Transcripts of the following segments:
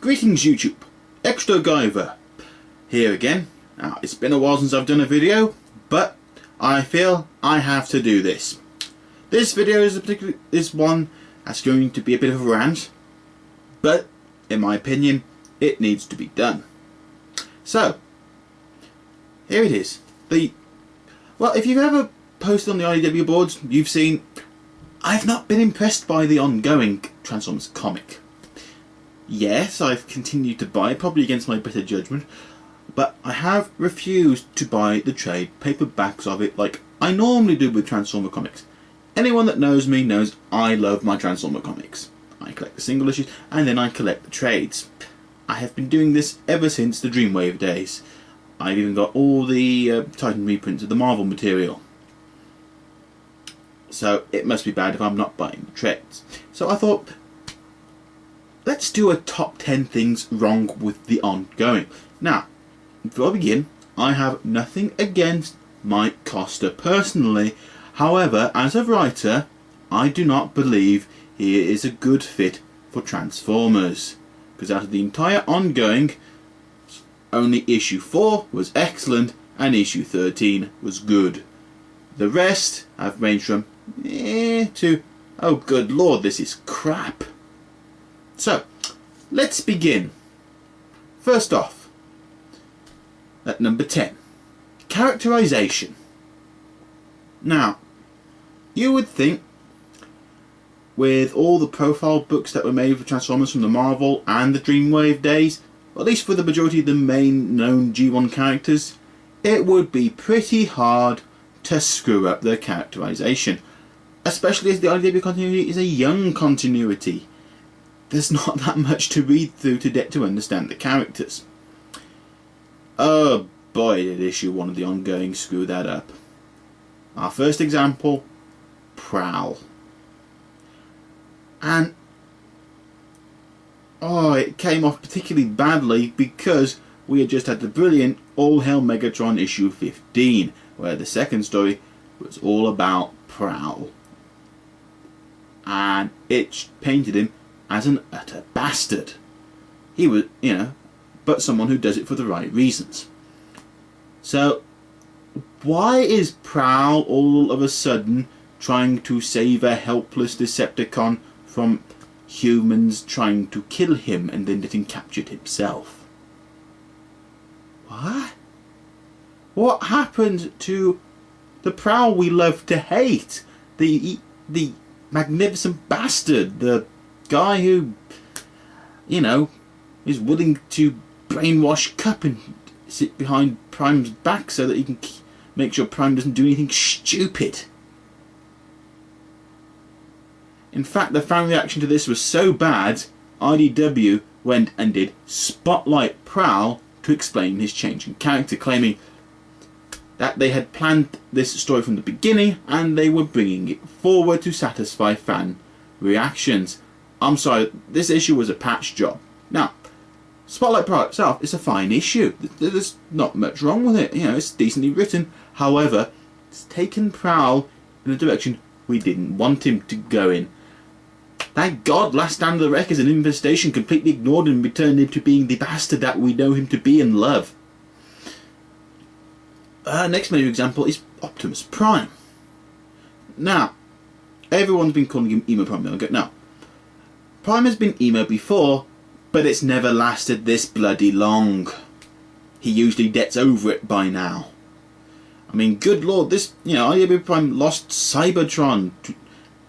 Greetings YouTube, Extra Guyver here again. Now it's been a while since I've done a video, but I feel I have to do this. This video is one that's going to be a bit of a rant, but in my opinion it needs to be done. So here it is. Well, if you've ever posted on the IDW boards, you've seen I've not been impressed by the ongoing Transformers comic. Yes, I've continued to buy, probably against my better judgment, but I have refused to buy the trade paperbacks of it like I normally do with Transformer comics. Anyone that knows me knows I love my Transformer comics. I collect the single issues and then I collect the trades. I have been doing this ever since the Dreamwave days. I've even got all the Titan reprints of the Marvel material. So it must be bad if I'm not buying the trades. So I thought, let's do a top 10 things wrong with the ongoing. Now, before I begin, I have nothing against Mike Costa personally. However, as a writer, I do not believe he is a good fit for Transformers. Because out of the entire ongoing, only issue 4 was excellent and issue 13 was good. The rest have ranged from to, oh good lord, this is crap. So, let's begin. First off, at number 10, characterization. Now, you would think, with all the profile books that were made for Transformers from the Marvel and the Dreamwave days, at least for the majority of the main known G1 characters, it would be pretty hard to screw up their characterization. Especially as the IDW continuity is a young continuity. There's not that much to read through to get to understand the characters. Oh boy, did issue 1 of the ongoing screw that up. Our first example, Prowl. And oh, it came off particularly badly because we had just had the brilliant All Hail Megatron issue 15, where the second story was all about Prowl. And it painted him as an utter bastard. He was, but someone who does it for the right reasons. So, why is Prowl all of a sudden trying to save a helpless Decepticon from humans trying to kill him and then getting captured himself? What? What happened to the Prowl we love to hate? The magnificent bastard, the guy who, is willing to brainwash Cup and sit behind Prime's back so that he can make sure Prime doesn't do anything stupid. In fact, the fan reaction to this was so bad, IDW went and did Spotlight Prowl to explain his change in character, claiming that they had planned this story from the beginning and they were bringing it forward to satisfy fan reactions. I'm sorry, this issue was a patch job. Now, Spotlight Prowl itself is a fine issue. There's not much wrong with it. It's decently written. However, it's taken Prowl in a direction we didn't want him to go in. Thank God Last Stand of the Wreckers and Infestation completely ignored him and returned him to being the bastard that we know him to be and love. Next major example is Optimus Prime. Now, everyone's been calling him Emo Prime. Now, Prime has been emo before, but it's never lasted this bloody long. He usually gets over it by now. I mean, good lord, this, IDW Prime lost Cybertron.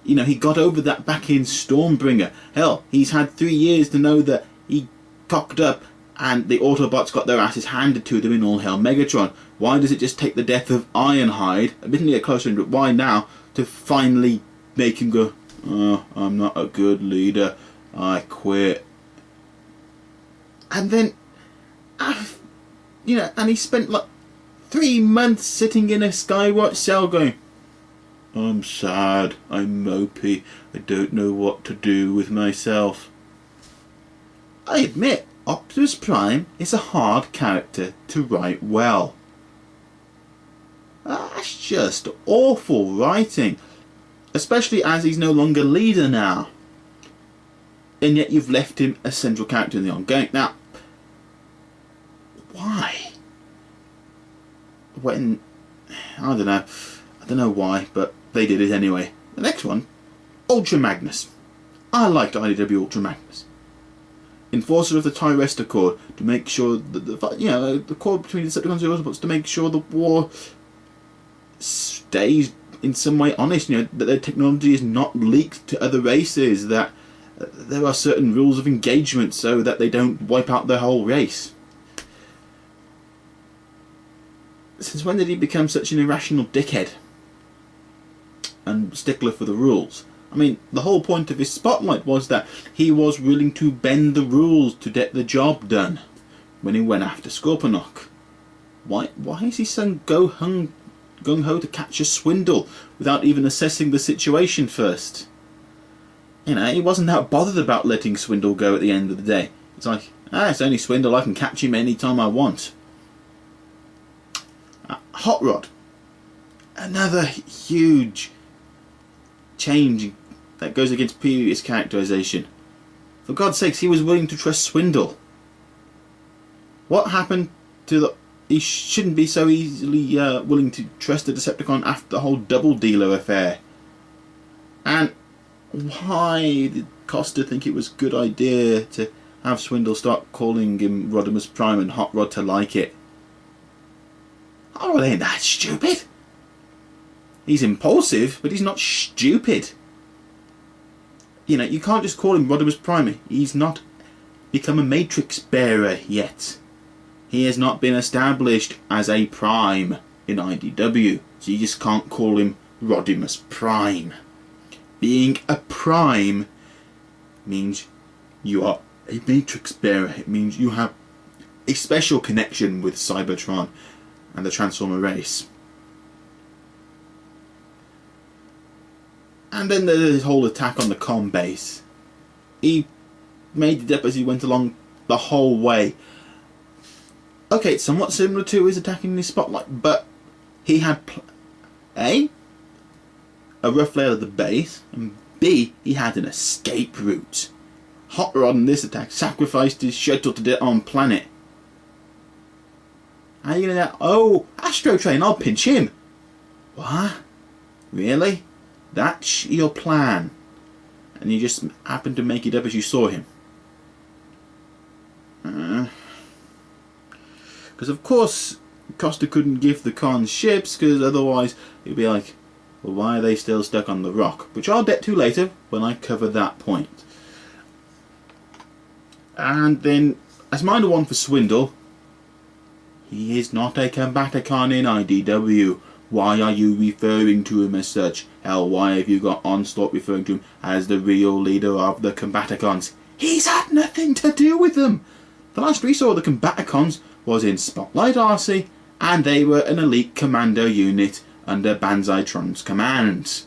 He got over that back in Stormbringer. Hell, he's had 3 years to know that he cocked up and the Autobots got their asses handed to them in All Hail Megatron. Why does it just take the death of Ironhide, admittedly a close friend, but why now, to finally make him go, oh, I'm not a good leader, I quit. And then, and he spent like 3 months sitting in a Skywatch cell going, I'm sad, I'm mopey, I don't know what to do with myself. I admit, Optimus Prime is a hard character to write well. That's just awful writing, especially as he's no longer leader now. and yet you've left him a central character in the ongoing. Now, why? When, I don't know why, but they did it anyway. The next one, Ultra Magnus. I liked IDW Ultra Magnus. Enforcer of the Tyrest Accord, to make sure that the accord between the Decepticons and the Autobots, to make sure the war stays in some way honest, that their technology is not leaked to other races, that there are certain rules of engagement so that they don't wipe out their whole race. Since when did he become such an irrational dickhead and stickler for the rules? I mean, the whole point of his spotlight was that he was willing to bend the rules to get the job done when he went after Scorponok. Why is he so gung-ho to catch a swindle without even assessing the situation first? He wasn't that bothered about letting Swindle go at the end of the day. It's like, it's only Swindle, I can catch him any time I want. Hot Rod. Another huge change that goes against previous characterization. For God's sakes, he was willing to trust Swindle. What happened to the... He shouldn't be so easily willing to trust a Decepticon after the whole Double Dealer affair. And why did Costa think it was a good idea to have Swindle start calling him Rodimus Prime and Hot Rod to like it? Hot Rod ain't that stupid. He's impulsive, but he's not stupid. You can't just call him Rodimus Prime. He's not become a Matrix bearer yet. He has not been established as a Prime in IDW, so you just can't call him Rodimus Prime. Being a Prime means you are a Matrix bearer. It means you have a special connection with Cybertron and the Transformer race. And then the whole attack on the comm base. He made it up as he went along the whole way. Okay, it's somewhat similar to his attacking the spotlight, but he had A, a rough layout of the base, and B, he had an escape route. Hot Rod in this attack sacrificed his shuttle to the on planet. How are you gonna... Oh, Astro Train, I'll pinch him. What? Really? That's your plan? And you just happened to make it up as you saw him? Because of course Costa couldn't give the cons ships, because otherwise it'd be like, well, why are they still stuck on the rock? Which I'll get to later when I cover that point. And then, as minor one for Swindle, he is not a Combaticon in IDW. Why are you referring to him as such? Hell, why have you got Onslaught referring to him as the real leader of the Combaticons? He's had nothing to do with them. The last we saw of the Combaticons was in Spotlight RC, and they were an elite commando unit under Banzaitron's command.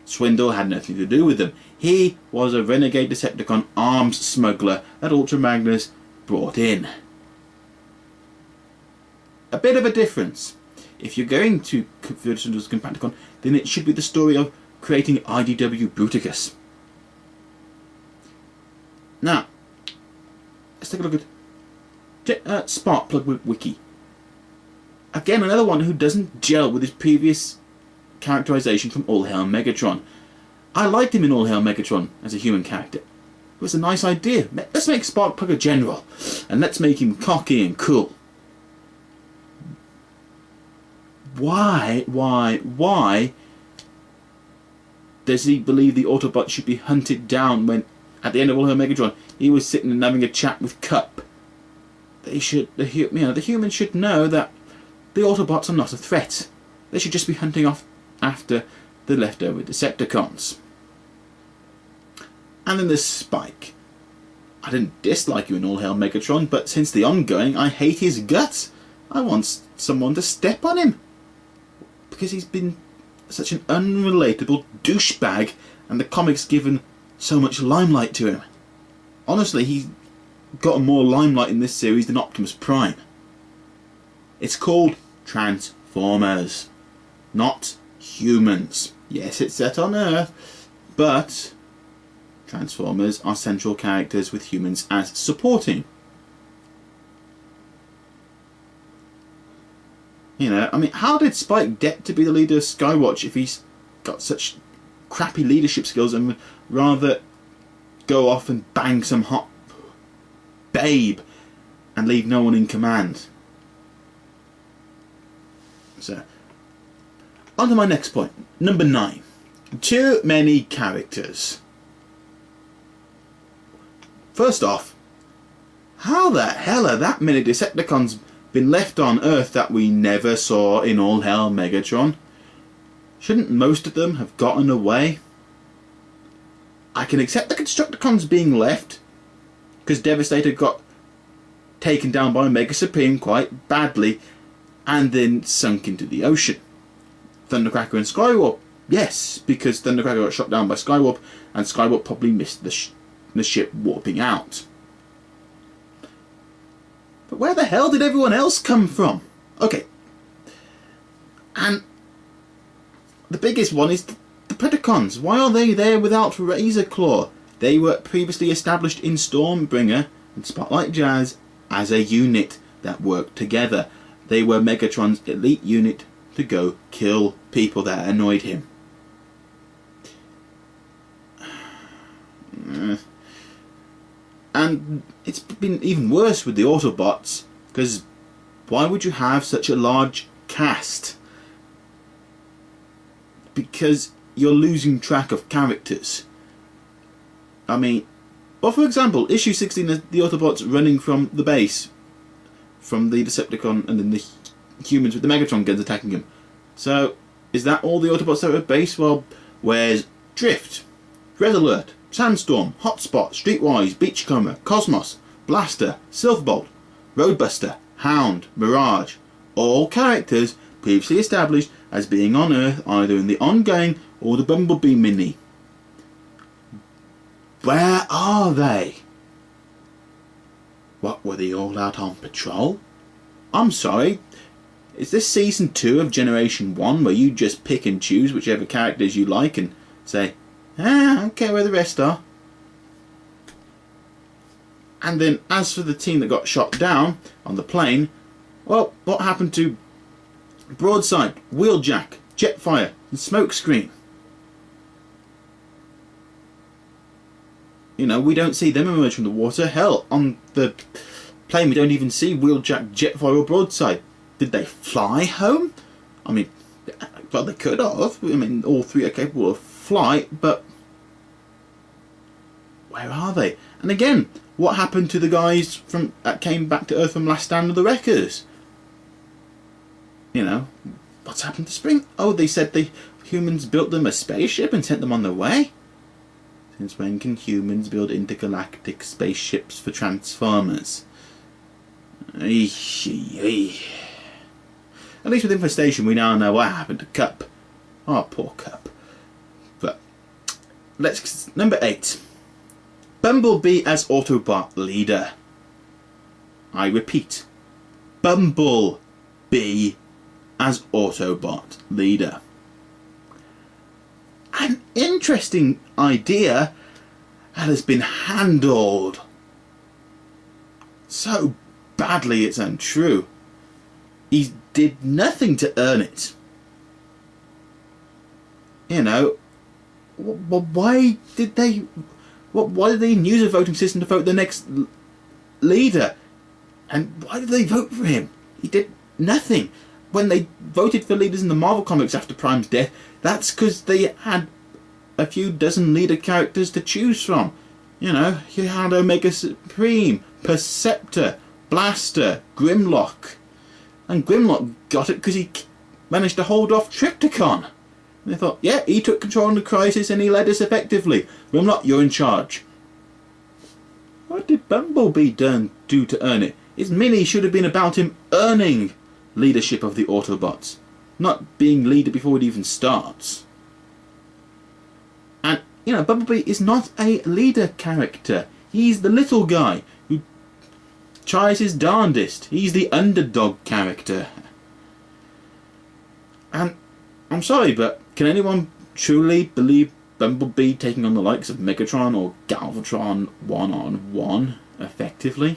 Swindle had nothing to do with them. He was a renegade Decepticon arms smuggler that Ultra Magnus brought in. A bit of a difference. If you're going to convert Swindle as a Combaticon, then it should be the story of creating IDW Bruticus. Now, let's take a look at Sparkplug Wiki. Again, another one who doesn't gel with his previous characterization from All Hail Megatron. I liked him in All Hail Megatron as a human character. It was a nice idea. Let's make Sparkplug a general, and let's make him cocky and cool. Why does he believe the Autobot should be hunted down when, at the end of All Hail Megatron, he was sitting and having a chat with Cup? The humans should know that the Autobots are not a threat. They should just be hunting off after the leftover Decepticons. And then there's Spike. I didn't dislike you in All Hail Megatron, but since the ongoing, I hate his guts. I want someone to step on him, because he's been such an unrelatable douchebag, and the comics given so much limelight to him. Honestly, he got more limelight in this series than Optimus Prime. It's called Transformers, not humans. Yes, it's set on Earth, but Transformers are central characters with humans as supporting. You know, I mean, how did Spike get to be the leader of Skywatch if he's got such crappy leadership skills and would rather go off and bang some hot babe and leave no one in command? So, on to my next point. Number 9. Too many characters. First off, how the hell are that many Decepticons been left on Earth that we never saw in All Hell Megatron? Shouldn't most of them have gotten away? I can accept the Constructicons being left, because Devastator got taken down by Mega Supreme quite badly and then sunk into the ocean. Thundercracker and Skywarp, yes, because Thundercracker got shot down by Skywarp and Skywarp probably missed the ship warping out. But where the hell did everyone else come from? Okay. And the biggest one is the Predacons. Why are they there without Razorclaw? They were previously established in Stormbringer and Spotlight Jazz as a unit that worked together. They were Megatron's elite unit to go kill people that annoyed him. And it's been even worse with the Autobots, because why would you have such a large cast? Because you're losing track of characters. I mean, well, for example, issue 16 is the Autobots running from the base, from the Decepticon, and then the humans with the Megatron guns attacking them. So, is that all the Autobots that are at base? Well, where's Drift, Red Alert, Sandstorm, Hotspot, Streetwise, Beachcomber, Cosmos, Blaster, Silverbolt, Roadbuster, Hound, Mirage? All characters previously established as being on Earth either in the ongoing or the Bumblebee mini. Where are they? What, were they all out on patrol? I'm sorry, is this season 2 of Generation 1 where you just pick and choose whichever characters you like and say, I don't care where the rest are? And then as for the team that got shot down on the plane, well, what happened to Broadside, Wheeljack, Jetfire and Smokescreen? You know, we don't see them emerge from the water. Hell, on the plane we don't even see Wheeljack, Jetfire or Broadside. Did they fly home? I mean, well, they could have. I mean, all three are capable of flight, but where are they? And again, what happened to the guys from that came back to Earth from Last Stand of the Wreckers? You know, what's happened to Spring? Oh, they said the humans built them a spaceship and sent them on their way. Since when can humans build intergalactic spaceships for Transformers? At least with Infestation we now know what happened to Cup. Oh, poor Cup. But let's number 8. Bumblebee as Autobot leader. I repeat, Bumblebee as Autobot leader. An interesting idea that has been handled so badly it's untrue. He did nothing to earn it. You know, why did they even use a voting system to vote the next leader? And why did they vote for him? He did nothing. When they voted for leaders in the Marvel Comics after Prime's death, that's because they had a few dozen leader characters to choose from. You know, you had Omega Supreme, Perceptor, Blaster, Grimlock. And Grimlock got it because he managed to hold off Trypticon. And they thought, yeah, he took control of the crisis and he led us effectively. Grimlock, you're in charge. What did Bumblebee do to earn it? His mini should have been about him earning leadership of the Autobots, not being leader before it even starts. And, you know, Bumblebee is not a leader character. He's the little guy who tries his darndest. He's the underdog character. And I'm sorry, but can anyone truly believe Bumblebee taking on the likes of Megatron or Galvatron one-on-one, effectively.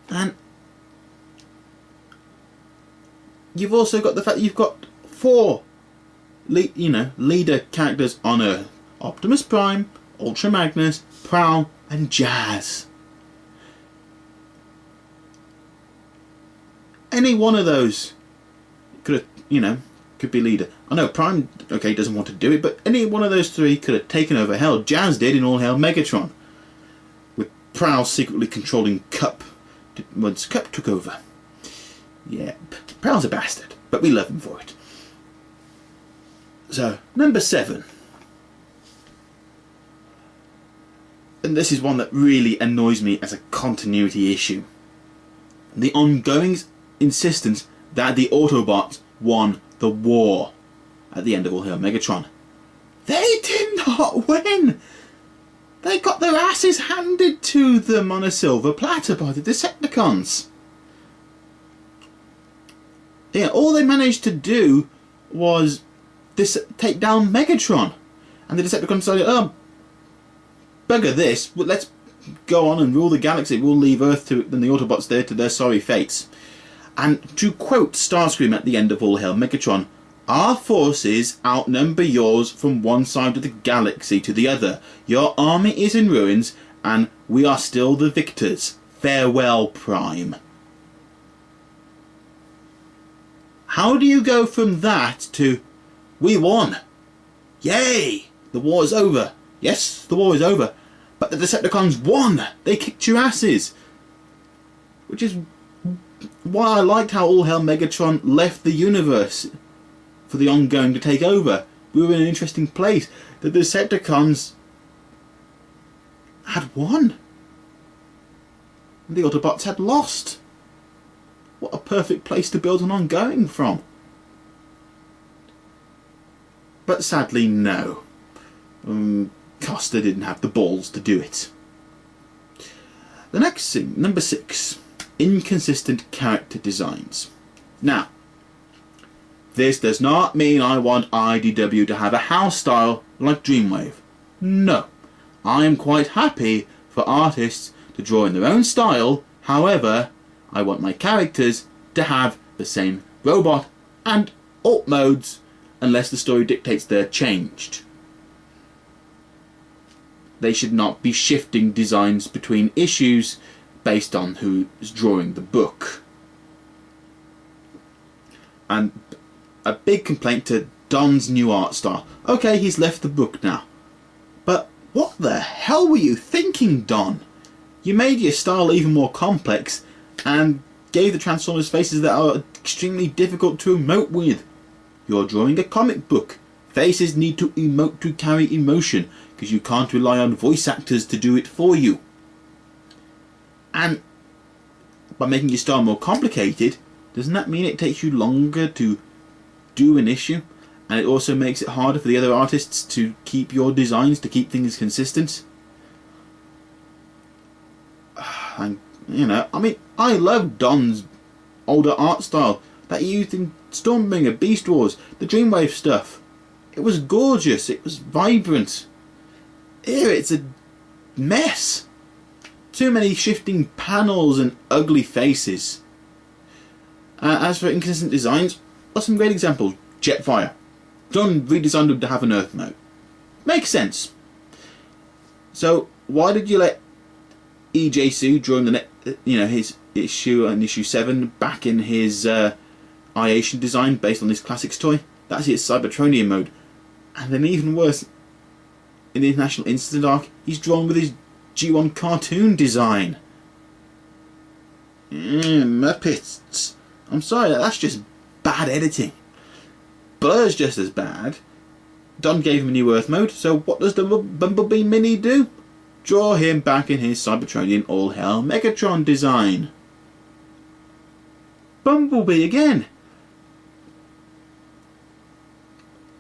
And you've also got the fact that you've got 4 leader characters on Earth. Optimus Prime, Ultra Magnus, Prowl, and Jazz. Any one of those could have, could be leader. I know Prime, doesn't want to do it, but any one of those 3 could have taken over. Hell, Jazz did in All Hail Megatron, with Prowl secretly controlling Cup once Cup took over. Yeah, Prowl's a bastard, but we love him for it. So, number 7. And this is one that really annoys me as a continuity issue. The ongoing insistence that the Autobots won the war at the end of All Hail Megatron. They did not win! They got their asses handed to them on a silver platter by the Decepticons. Yeah, all they managed to do was take down Megatron. And the Decepticons decided, oh, bugger this, let's go on and rule the galaxy. We'll leave Earth and the Autobots there to their sorry fates. And to quote Starscream at the end of All Hail Megatron, our forces outnumber yours from one side of the galaxy to the other. Your army is in ruins, and we are still the victors. Farewell, Prime. How do you go from that to, we won? Yay! The war is over. Yes, the war is over. But the Decepticons won! They kicked your asses! Which is why I liked how All Hail Megatron left the universe for the ongoing to take over. We were in an interesting place. The Decepticons had won. The Autobots had lost. What a perfect place to build an ongoing from. But sadly, no. Costa didn't have the balls to do it. The next thing, number 6. Inconsistent character designs. Now, this does not mean I want IDW to have a house style like Dreamwave. No. I am quite happy for artists to draw in their own style. However, I want my characters to have the same robot and alt modes unless the story dictates they're changed. They should not be shifting designs between issues based on who's drawing the book. And a big complaint to Don's new art style. Okay, he's left the book now. But what the hell were you thinking, Don? You made your style even more complex and gave the Transformers faces that are extremely difficult to emote with. You're drawing a comic book. Faces need to emote to carry emotion because you can't rely on voice actors to do it for you. And by making your style more complicated, doesn't that mean it takes you longer to do an issue? And it also makes it harder for the other artists to keep your designs, to keep things consistent? And, I mean, I love Don's older art style that he used in Stormbringer, Beast Wars, the Dreamwave stuff. It was gorgeous, it was vibrant. Here it's a mess. Too many shifting panels and ugly faces. As for inconsistent designs, what's some great examples? Jetfire. Don redesigned him to have an Earth mode. Makes sense. So why did you let EJ Su draw him his issue and issue 7 back in his I-Asian design based on this Classics toy? That's his Cybertronian mode. And then even worse, in the International Incident arc, he's drawn with his G1 cartoon design. Muppets. I'm sorry, that's just bad editing. Blur's just as bad. Don gave him a new Earth mode, so what does the Bumblebee Mini do? Draw him back in his Cybertronian All Hail Megatron design. Bumblebee again.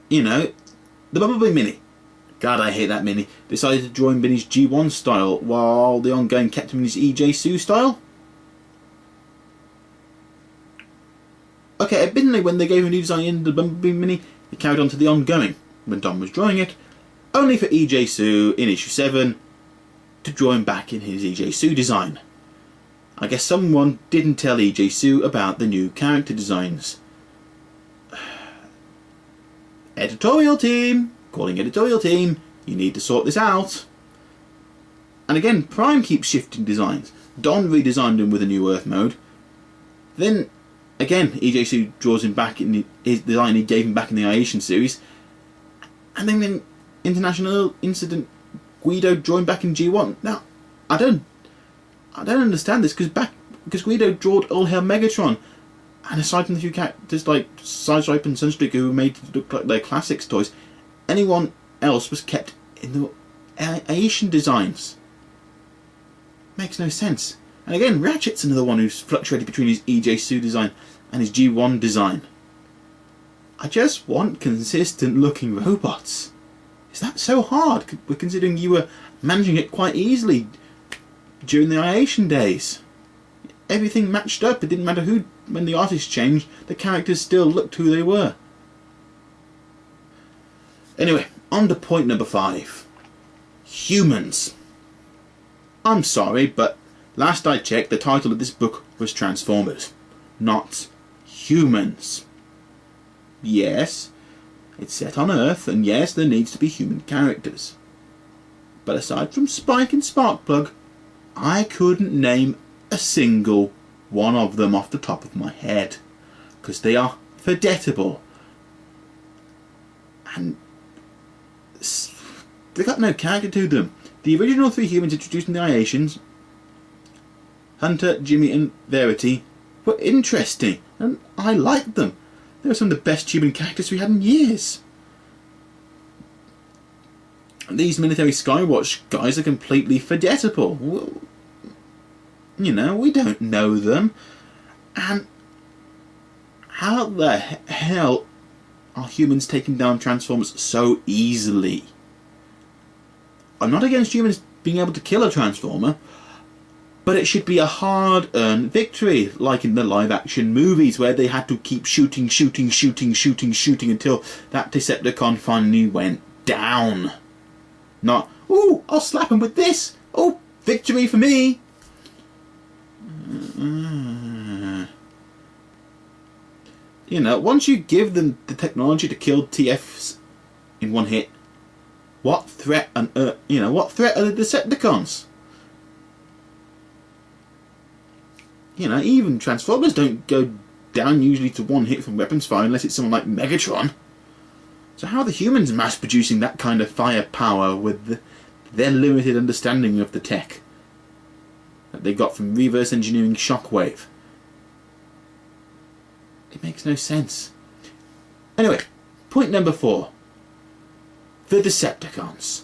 The Bumblebee Mini. God, I hate that Mini. Decided to draw him in his G1 style, while the ongoing kept him in his EJ Su style. Okay, admittedly, when they gave him a new design in the Bumblebee Mini, it carried on to the ongoing when Don was drawing it, only for E.J. Su in issue 7 to draw him back in his E.J. Su design. I guess someone didn't tell E.J. Su about the new character designs. Editorial team! Calling editorial team, you need to sort this out. And again, Prime keeps shifting designs. Don redesigned him with a new Earth mode. Then, again, E.J. Su draws him back in his design he gave him back in the Iation series. And then in International Incident, Guido drew him back in G1. Now, I don't understand this, because Guido drew All Hail Megatron, and aside from the few characters like Sidestripe and Sunstreaker who were made to look like their classics toys, anyone else was kept in the Asian designs. Makes no sense. And again, Ratchet's another one who's fluctuated between his E.J. Su design and his G1 design. I just want consistent looking robots. Is that so hard? We're considering you were managing it quite easily during the Iation days. Everything matched up. It didn't matter who, when the artist changed, the characters still looked who they were. Anyway, on to point number 5. Humans. I'm sorry, but last I checked, the title of this book was Transformers, not Humans. Yes, it's set on Earth, and yes, there needs to be human characters. But aside from Spike and Sparkplug, I couldn't name a single one of them off the top of my head, because they are forgettable. And they got no character to them. The original 3 humans introduced in the Iations, Hunter, Jimmy and Verity, were interesting, and I liked them. They were some of the best human characters we had in years. These military Skywatch guys are completely forgettable. Well, you know, we don't know them. And how the hell are humans taking down Transformers so easily? I'm not against humans being able to kill a Transformer, but it should be a hard-earned victory, like in the live-action movies where they had to keep shooting until that Decepticon finally went down. Not, ooh, I'll slap him with this. Oh, victory for me. You know, once you give them the technology to kill TFs in one hit, what threat on earth? You know, what threat are the Decepticons? You know, even Transformers don't go down usually to one hit from weapons fire unless it's someone like Megatron. So how are the humans mass producing that kind of firepower with their limited understanding of the tech that they got from reverse engineering Shockwave? It makes no sense. Anyway, point number 4. The Decepticons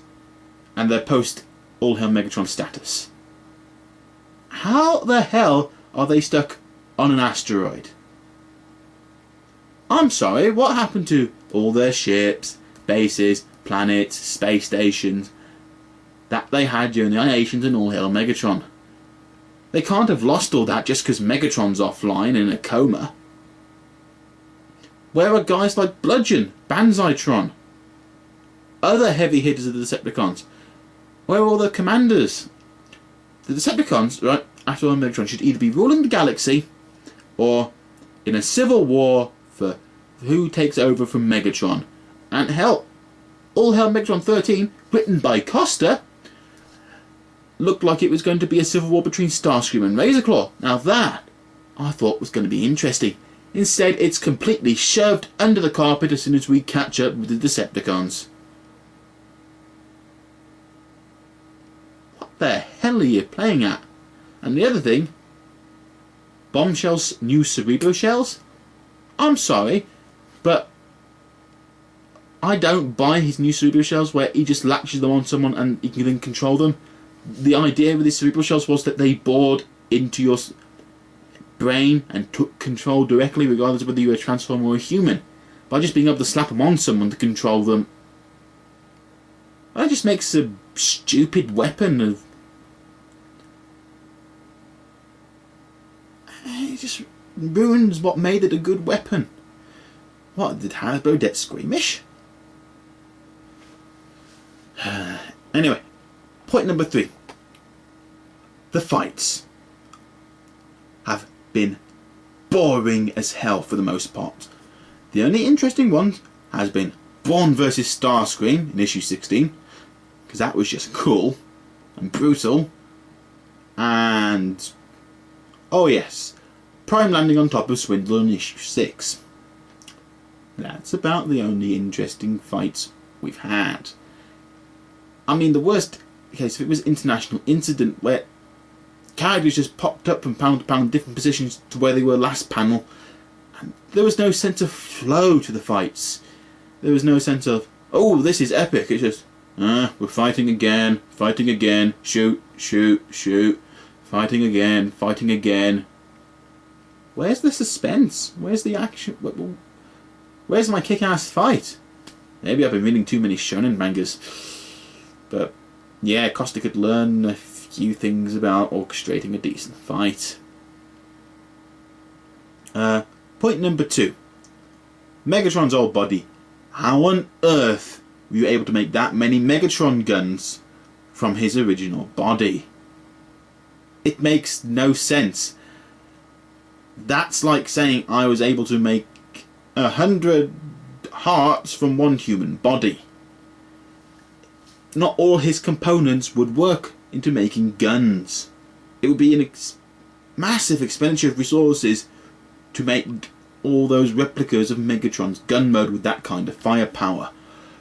and their post All Hail Megatron status. How the hell are they stuck on an asteroid? I'm sorry, what happened to all their ships, bases, planets, space stations that they had during the Iations and All Hail Megatron? They can't have lost all that just because Megatron's offline in a coma. Where are guys like Bludgeon, Banzaitron, other heavy hitters of the Decepticons? Where are all the commanders? The Decepticons, right, after All Hail Megatron, should either be ruling the galaxy or in a civil war for who takes over from Megatron. And hell, All Hail Megatron 13, written by Costa, looked like it was going to be a civil war between Starscream and Razorclaw. Now that, I thought was going to be interesting. Instead, it's completely shoved under the carpet as soon as we catch up with the Decepticons. What the hell are you playing at? And the other thing, Bombshell's new Cerebro Shells? I'm sorry, but I don't buy his new Cerebro Shells where he just latches them on someone and he can then control them. The idea with these Cerebro Shells was that they bored into your brain and took control directly, regardless of whether you were a Transformer or a human. By just being able to slap them on someone to control them, that just makes a stupid weapon of... It just ruins what made it a good weapon. What, did Hasbro get squeamish? Anyway, point number 3. The fights have been boring as hell for the most part. The only interesting one has been Brawn vs Starscream in issue 16, because that was just cool and brutal. And oh yes, Prime landing on top of Swindler in issue 6. That's about the only interesting fights we've had. I mean, the worst case, if it was International Incident, where characters just popped up from panel to panel in different positions to where they were last panel, and there was no sense of flow to the fights. There was no sense of, oh, this is epic. It's just, we're fighting again, shoot, shoot, shoot, fighting again. Where's the suspense? Where's the action? Where's my kick-ass fight? Maybe I've been reading too many shonen mangas. But yeah, Costa could learn a few things about orchestrating a decent fight. Point number 2. Megatron's old body. How on earth were you able to make that many Megatron guns from his original body? It makes no sense. That's like saying I was able to make 100 hearts from one human body. Not all his components would work into making guns. It would be an massive expenditure of resources to make all those replicas of Megatron's gun mode with that kind of firepower.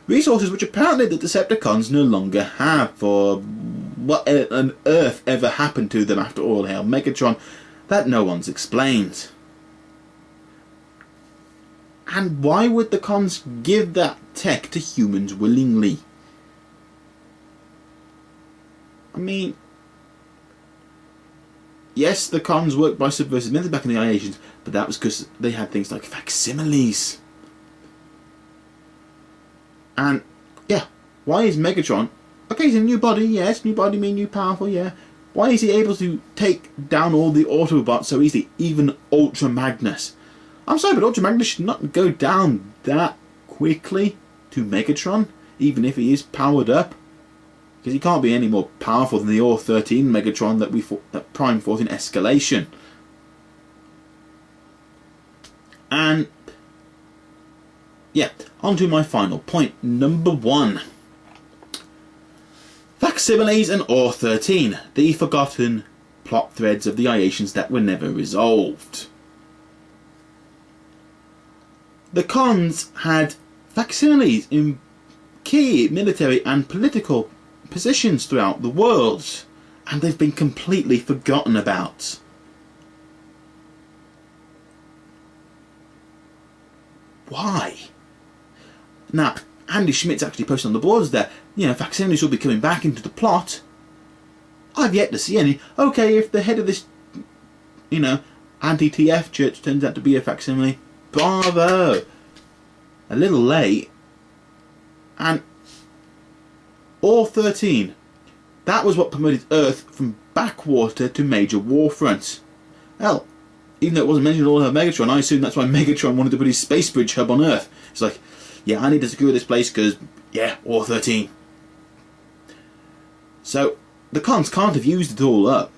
Resources which apparently the Decepticons no longer have, for what on earth ever happened to them after All Hail Megatron, that no one's explained. And why would the cons give that tech to humans willingly? I mean, yes, the cons worked by subversive methods back in the Asians, but that was because they had things like facsimiles. And yeah, why is Megatron, okay, he's a new body, yes, new body mean new powerful, yeah. Why is he able to take down all the Autobots so easily, even Ultra Magnus? I'm sorry, but Ultra Magnus should not go down that quickly to Megatron, even if he is powered up. Because he can't be any more powerful than the Or-13 Megatron that Prime fought in Escalation. And yeah, on to my final point, number 1. Facsimiles and Or-13, the forgotten plot threads of the Iatians that were never resolved. The cons had facsimiles in key military and political positions throughout the world, and they've been completely forgotten about. Why? Now, Andy Schmidt's actually posted on the boards there, you know, facsimiles will be coming back into the plot. I've yet to see any. Okay, if the head of this, you know, anti-TF church turns out to be a facsimile, bravo! A little late. And Or-13, that was what promoted Earth from backwater to major warfront. Hell, even though it wasn't mentioned all of Megatron, I assume that's why Megatron wanted to put his space bridge hub on Earth. It's like, yeah, I need to secure this place because, yeah, Or-13. So, the cons can't have used it all up.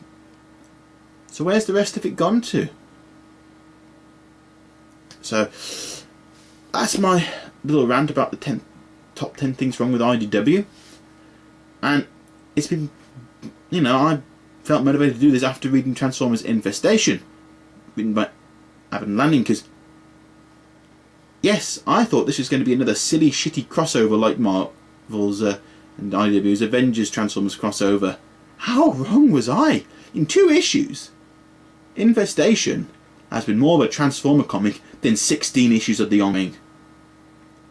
So where's the rest of it gone to? So, that's my little rant about the top 10 things wrong with IDW. And it's been, you know, I felt motivated to do this after reading Transformers Infestation, written by Abaddon Lanning, because, yes, I thought this was going to be another silly, shitty crossover like Marvel's and IDW's Avengers Transformers crossover. How wrong was I? In 2 issues, Infestation has been more of a Transformer comic than 16 issues of the ongoing.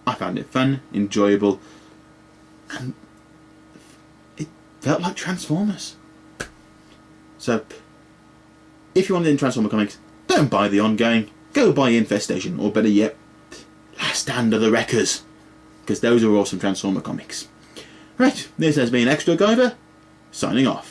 I found it fun, enjoyable, and it felt like Transformers. So, if you want to in Transformer comics, don't buy the ongoing, go buy Infestation, or better yet, Last Stand of the Wreckers, because those are awesome Transformer comics. Right, this has been Extra Guyver, signing off.